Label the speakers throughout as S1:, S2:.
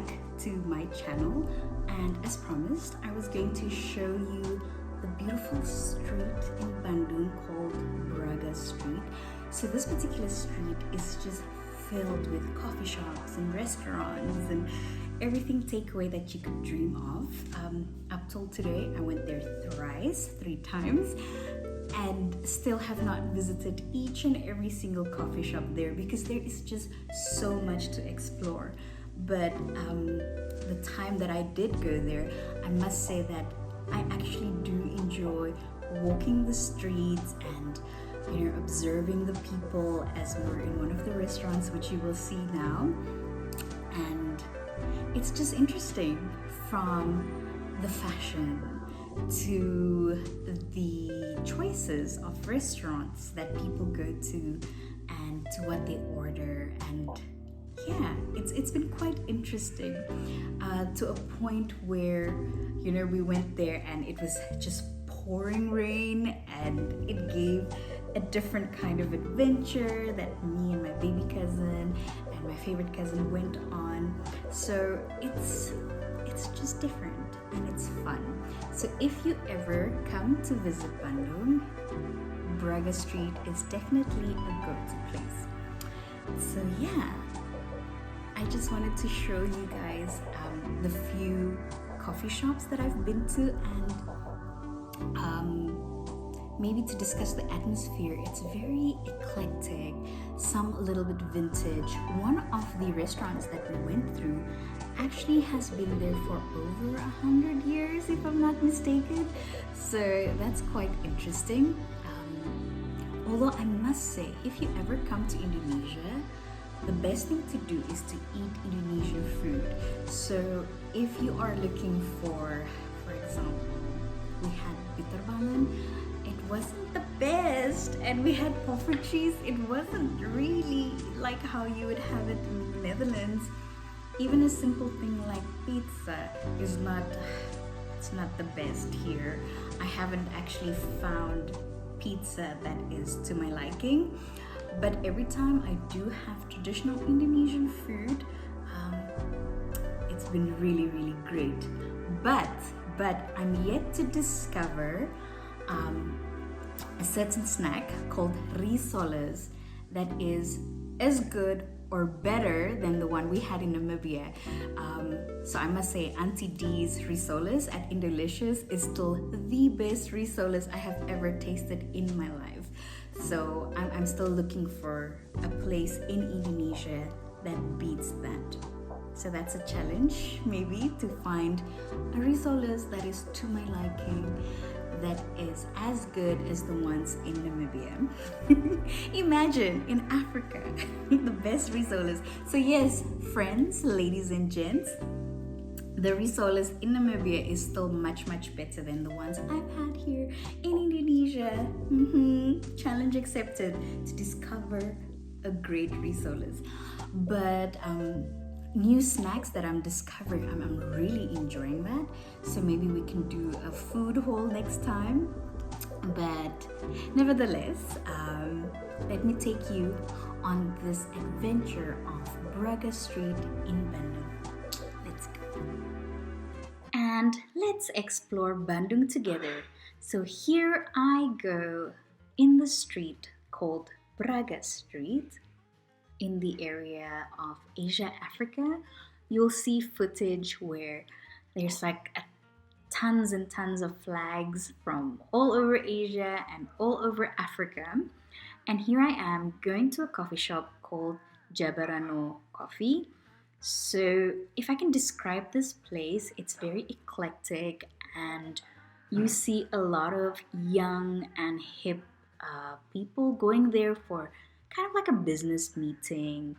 S1: back to my channel, and as promised, I was going to show you the beautiful street in Bandung called Braga Street. So this particular street is just filled with coffee shops and restaurants and everything takeaway that you could dream of. Up till today, I went there three times, and still have not visited each and every single coffee shop there because there is just so much to explore. But the time that I did go there, I must say that I actually do enjoy walking the streets and observing the people as we're in one of the restaurants, which you will see now. And it's just interesting, from the fashion to the choices of restaurants that people go to and to what they order. And yeah, it's been quite interesting to a point where we went there and it was just pouring rain, and it gave a different kind of adventure that me and my baby cousin and my favorite cousin went on. So it's just different and it's fun. So if you ever come to visit Bandung, Braga Street is definitely a go-to place. So yeah, I just wanted to show you guys the few coffee shops that I've been to, and maybe to discuss the atmosphere. It's very eclectic, some a little bit vintage. One of the restaurants that we went through actually has been there for over 100 years, if I'm not mistaken. So that's quite interesting. Although I must say, if you ever come to Indonesia, the best thing to do is to eat Indonesian food. So if you are looking for example, we had bitterballen. It wasn't the best, and we had puffer cheese. It wasn't really like how you would have it in the Netherlands. Even a simple thing like pizza is not the best here. I haven't actually found pizza that is to my liking. But every time I do have traditional Indonesian food, it's been really, really great. But I'm yet to discover a certain snack called risoles that is as good or better than the one we had in Namibia. So I must say, Auntie D's risoles at Indolicious is still the best risoles I have ever tasted in my life. So I'm still looking for a place in Indonesia that beats that. So that's a challenge, maybe, to find a risoles that is to my liking, that is as good as the ones in Namibia. Imagine, in Africa, the best risoles. So yes, friends, ladies and gents, the risoles in Namibia is still much, much better than the ones I've had here in Indonesia. Challenge accepted to discover a great risoles. But new snacks that I'm discovering, I'm really enjoying that. So maybe we can do a food haul next time. But nevertheless, let me take you on this adventure of Braga Street in Bandung. Let's go. And let's explore Bandung together. So here I go in the street called Braga Street in the area of Asia, Africa. You'll see footage where there's like tons and tons of flags from all over Asia and all over Africa. And here I am going to a coffee shop called Jabarano Coffee. So if I can describe this place, it's very eclectic, and you see a lot of young and hip people going there for kind of like a business meeting.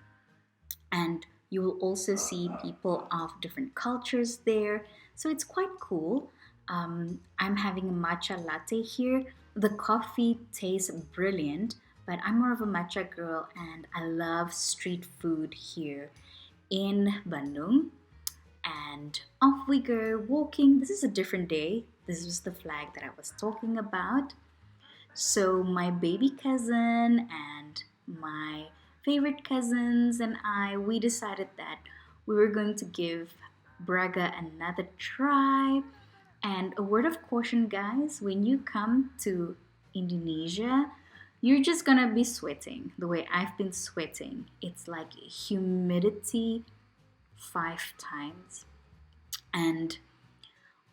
S1: And you will also see people of different cultures there. So it's quite cool. I'm having a matcha latte here. The coffee tastes brilliant, but I'm more of a matcha girl, and I love street food here in Bandung. And off we go walking. This is a different day. This was the flag that I was talking about. So my baby cousin and my favorite cousins and we decided that we were going to give Braga another try. And a word of caution, guys, when you come to Indonesia, you're just gonna be sweating the way I've been sweating. It's like humidity 5 times. And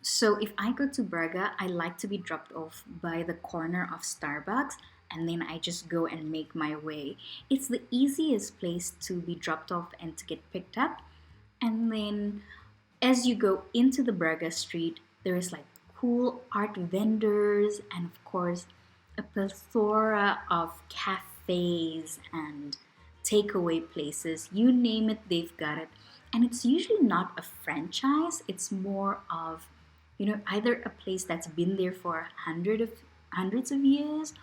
S1: so if I go to Braga, I like to be dropped off by the corner of Starbucks and then I just go and make my way. It's the easiest place to be dropped off and to get picked up. And then as you go into the Braga street, there is like cool art vendors and of course a plethora of cafes and takeaway places. You name it, they've got it. And it's usually not a franchise, it's more of, either a place that's been there for hundreds of years,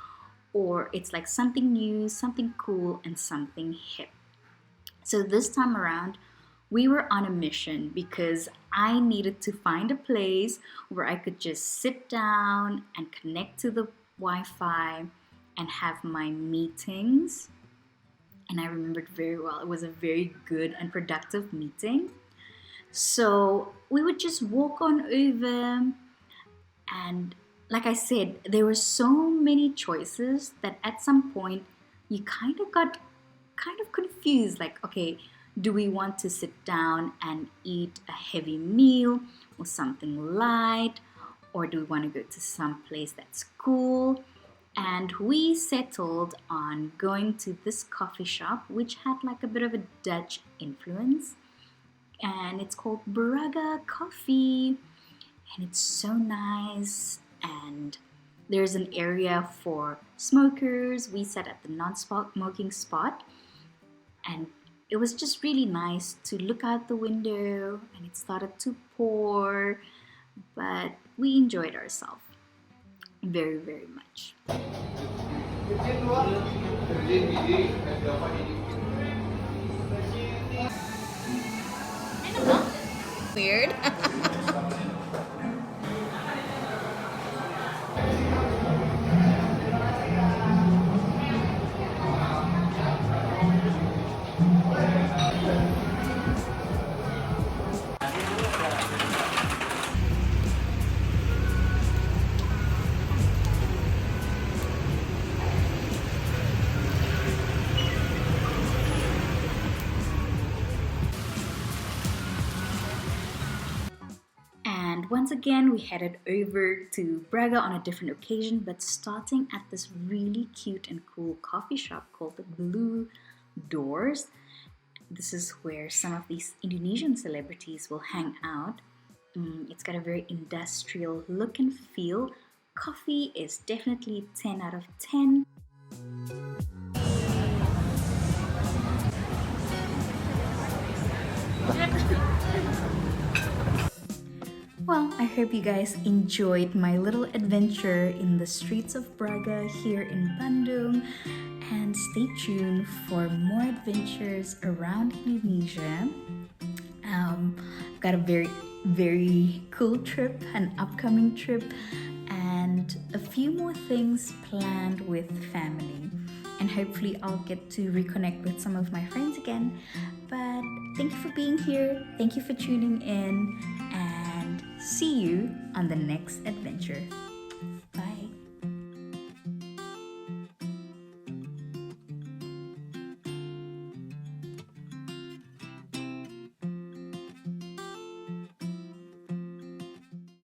S1: or it's like something new, something cool, and something hip. So this time around, we were on a mission because I needed to find a place where I could just sit down and connect to the Wi-Fi and have my meetings. And I remembered very well. It was a very good and productive meeting. So we would just walk on over, and like I said, there were so many choices that at some point you kind of got confused, like, okay, do we want to sit down and eat a heavy meal or something light, or do we want to go to some place that's cool? And we settled on going to this coffee shop which had like a bit of a Dutch influence, and it's called Braga Coffee, and it's so nice. And there's an area for smokers. We sat at the non-smoking spot, and it was just really nice to look out the window, and it started to pour, but we enjoyed ourselves very, very much. Weird. And once again, we headed over to Braga on a different occasion, but starting at this really cute and cool coffee shop called the Blue Doors. This is where some of these Indonesian celebrities will hang out. It's got a very industrial look and feel. Coffee is definitely 10 out of 10. Well, I hope you guys enjoyed my little adventure in the streets of Braga here in Bandung, and stay tuned for more adventures around Indonesia. I've got a very, very cool trip, an upcoming trip, and a few more things planned with family. And hopefully I'll get to reconnect with some of my friends again. But thank you for being here. Thank you for tuning in. And see you on the next adventure.